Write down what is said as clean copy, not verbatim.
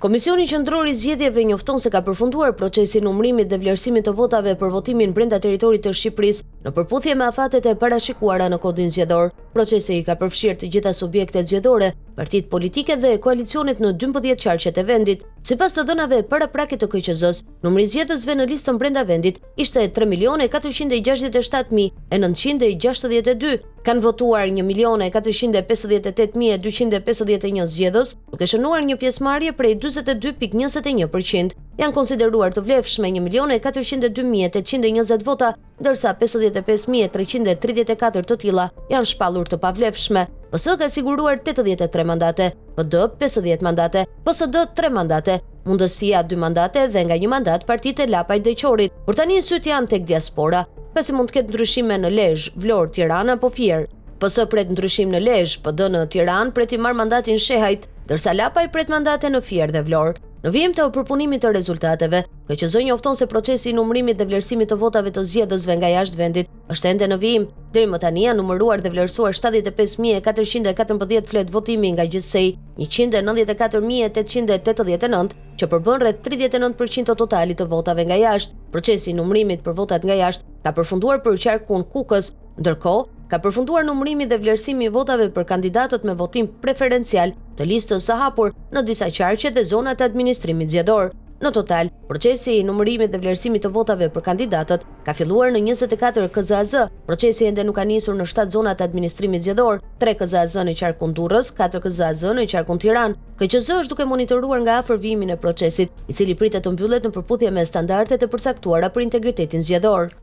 Komisioni Qendror i Zgjedhjeve njofton se ka përfunduar procesi i numërimit dhe vlerësimit të votave për votimin brenda territorit të Shqipërisë në përputhje me afatet e parashikuara në kodin zgjedhor. Procesi ka përfshirë të gjitha subjektet zgjedhore, partitë politike dhe koalicionet në 12 qarqet e vendit. Sipas të dhënave paraprakit të KQZ-s, numri i zgjedhësve në listën brenda vendit ishte 3.467.962. Kanë votuar 1.458.251 zgjedhës, duke shënuar një pjesëmarrje prej 42.21%. Janë konsideruar të vlefshme 1.402.820 vota, ndërsa 55.334 të tilla janë shpallur të pavlefshme. PS ka siguruar 83 mandate, PD 50 mandate, PSD 3 mandate, Mundësia 2 mandate dhe nga 1 mandat Partitë e Lapajt dhe Qorit. Por tani syt janë tek diaspora, pasi mund të ketë ndryshime në Lezhë, Vlorë, Tiranë apo Fier. PS pret ndryshim në Lezhë, PD në Tiranë pret i marr mandatin Shehajt, ndërsa Lapaj pret mandate në Fier dhe Vlorë. Në vijim të përpunimit të rezultateve, KQZ njofton se procesi i numërimit dhe vlerësimit të votave të zgjedhësve nga jashtë vendit është ende në vijim. Deri më tani janë numëruar dhe vlerësuar 75.414 flet votimi nga gjithsej 194.889, që përbën rreth 39% të totalit të votave nga jashtë. Procesi i numërimit për votat nga jashtë ka përfunduar për qarkun Kukës, ndërkohë ka përfunduar numërimi dhe vlerësimi i votave për kandidatët me votim preferencial të listës së hapur në disa qarqe dhe zonat e administrimit zgjedhor. Në total, procesi i numërimit dhe vlerësimit të votave për kandidatët ka filluar në 24 KZAZ. Procesi ende nuk ka nisur në 7 zonat e administrimit zgjedhor, 3 KZAZ në qarkun Durrës, 4 KZAZ në qarkun Tiranë. KQZ është duke monitoruar nga afër vijimin e procesit, i cili pritet të mbyllet në përputhje me standardet e përcaktuara për integritetin zgjedhor.